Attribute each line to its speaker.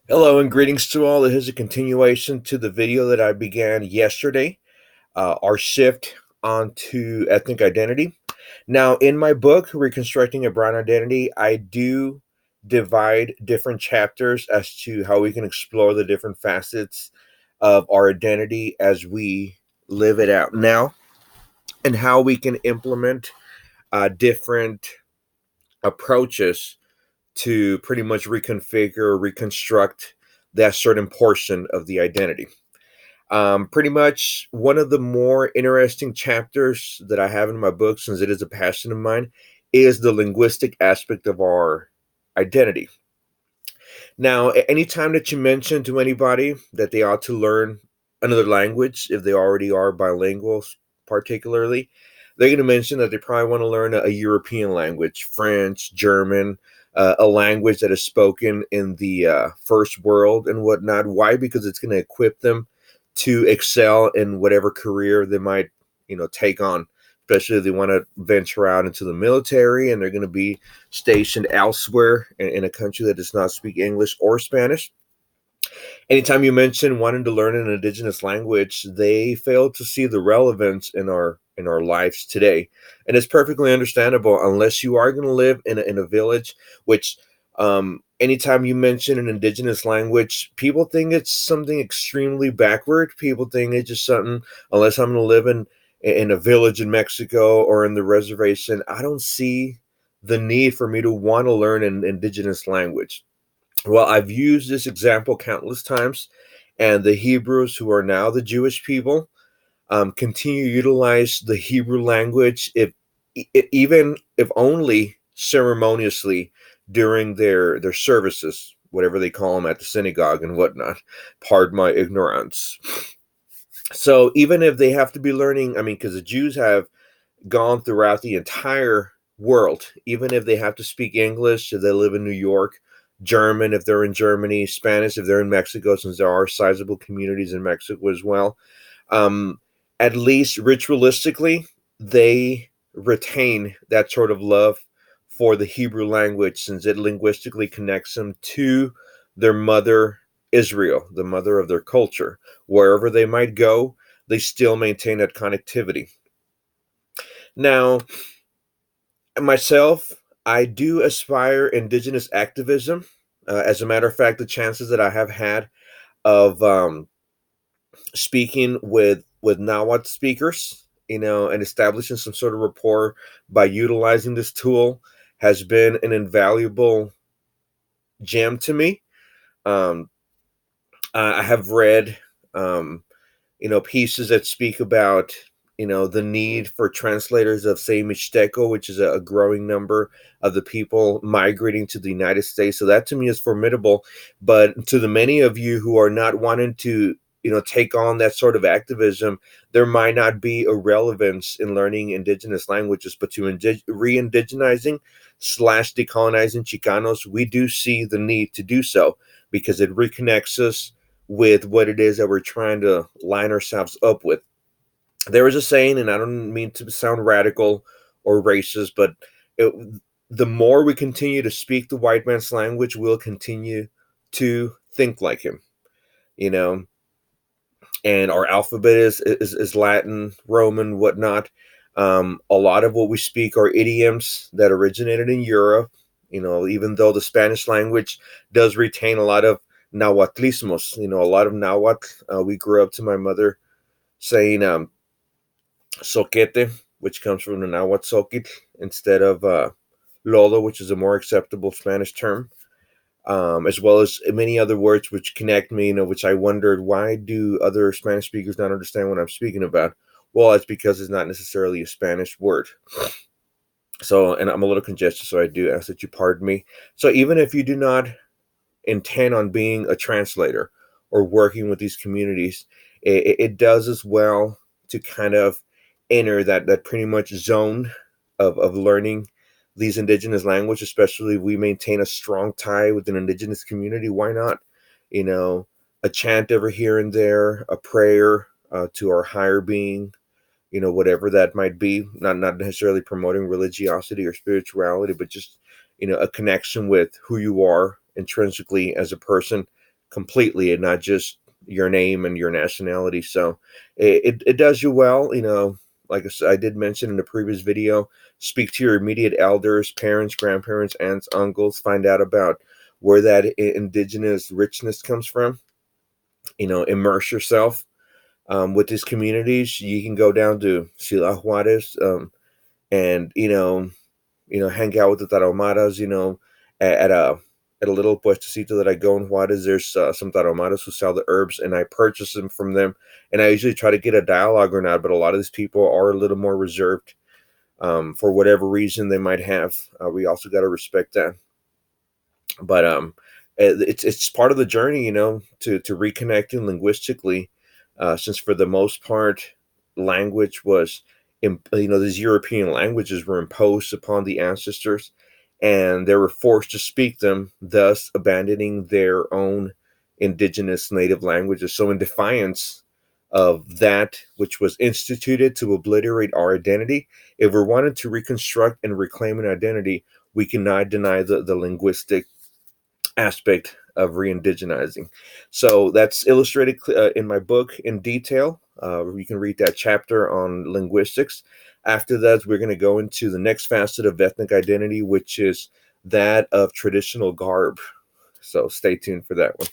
Speaker 1: Hello and greetings to all. This is a continuation to the video that I began yesterday, our shift onto ethnic identity. Now, in my book, Reconstructing a Brown Identity, I do divide different chapters as to how we can explore the different facets of our identity as we live it out now, and how we can implement different approaches to pretty much reconfigure, reconstruct that certain portion of the identity. Pretty much one of the more interesting chapters that I have in my book, since it is a passion of mine, is the linguistic aspect of our identity. Now, anytime that you mention to anybody that they ought to learn another language, if they already are bilingual, particularly, they're going to mention that they probably want to learn a European language, French, German, a language that is spoken in the first world and whatnot. Why? Because it's going to equip them to excel in whatever career they might, take on. Especially if they want to venture out into the military and they're going to be stationed elsewhere in a country that does not speak English or Spanish. Anytime you mention wanting to learn an indigenous language, they fail to see the relevance in our lives today, and it's perfectly understandable unless you are going to live in a village, which anytime you mention an indigenous language, people think it's something extremely backward. People think it's just something, unless I'm going to live in a village in Mexico or in the reservation, I don't see the need for me to want to learn an indigenous language. Well, I've used this example countless times, and the Hebrews, who are now the Jewish people, continue to utilize the Hebrew language, even if only ceremoniously during their services, whatever they call them at the synagogue and whatnot. Pardon my ignorance. So even if they have to be learning, I mean, because the Jews have gone throughout the entire world, even if they have to speak English if they live in New York, German if they're in Germany, Spanish if they're in Mexico, since there are sizable communities in Mexico as well. Um, at least ritualistically, they retain that sort of love for the Hebrew language, since it linguistically connects them to their mother, Israel, the mother of their culture. Wherever they might go, they still maintain that connectivity. Now, myself, I do aspire indigenous activism. As a matter of fact, the chances that I have had of speaking with Nahuatl speakers, and establishing some sort of rapport by utilizing this tool has been an invaluable gem to me. Um, I have read, um, pieces that speak about, the need for translators of, say, Mixteco, which is a growing number of the people migrating to the United States. So that to me is formidable. But to the many of you who are not wanting to, take on that sort of activism, there might not be a relevance in learning indigenous languages, but to re-indigenizing slash decolonizing Chicanos, we do see the need to do so because it reconnects us with what it is that we're trying to line ourselves up with. There is a saying, and I don't mean to sound radical or racist, but it, the more we continue to speak the white man's language, we'll continue to think like him, you know. And our alphabet is Latin, Roman, whatnot. A lot of what we speak are idioms that originated in Europe. Even though the Spanish language does retain a lot of Nahuatlismos, a lot of Nahuatl. We grew up to my mother saying soquete, which comes from the Nahuatl soquit, instead of lodo, which is a more acceptable Spanish term, as well as many other words which connect me, which I wondered, why do other Spanish speakers not understand what I'm speaking about? Well, it's because it's not necessarily a Spanish word. So, and I'm a little congested, so I do ask that you pardon me. So, even if you do not intend on being a translator or working with these communities, it does as well to kind of enter that pretty much zone of learning these indigenous language, especially if we maintain a strong tie with an indigenous community. Why not? A chant over here and there, a prayer to our higher being, whatever that might be, not necessarily promoting religiosity or spirituality, but just, a connection with who you are intrinsically as a person, completely, and not just your name and your nationality. So it does you well, like I said, I did mention in the previous video, speak to your immediate elders, parents, grandparents, aunts, uncles, find out about where that indigenous richness comes from. Immerse yourself with these communities. You can go down to Ciudad Juarez, and hang out with the Tarahumaras. At a little puestecito that I go in Juarez, there's some Tarahumaras who sell the herbs, and I purchase them from them. And I usually try to get a dialogue or not, but a lot of these people are a little more reserved, for whatever reason they might have. We also got to respect that. But it's part of the journey, to reconnecting linguistically, since for the most part, language was, these European languages were imposed upon the ancestors, and they were forced to speak them, thus abandoning their own indigenous native languages. So, in defiance of that which was instituted to obliterate our identity, if we're wanting to reconstruct and reclaim an identity, we cannot deny the linguistic aspect of re-indigenizing. So that's illustrated in my book in detail. You can read that chapter on linguistics. After that, we're going to go into the next facet of ethnic identity, which is that of traditional garb. So stay tuned for that one.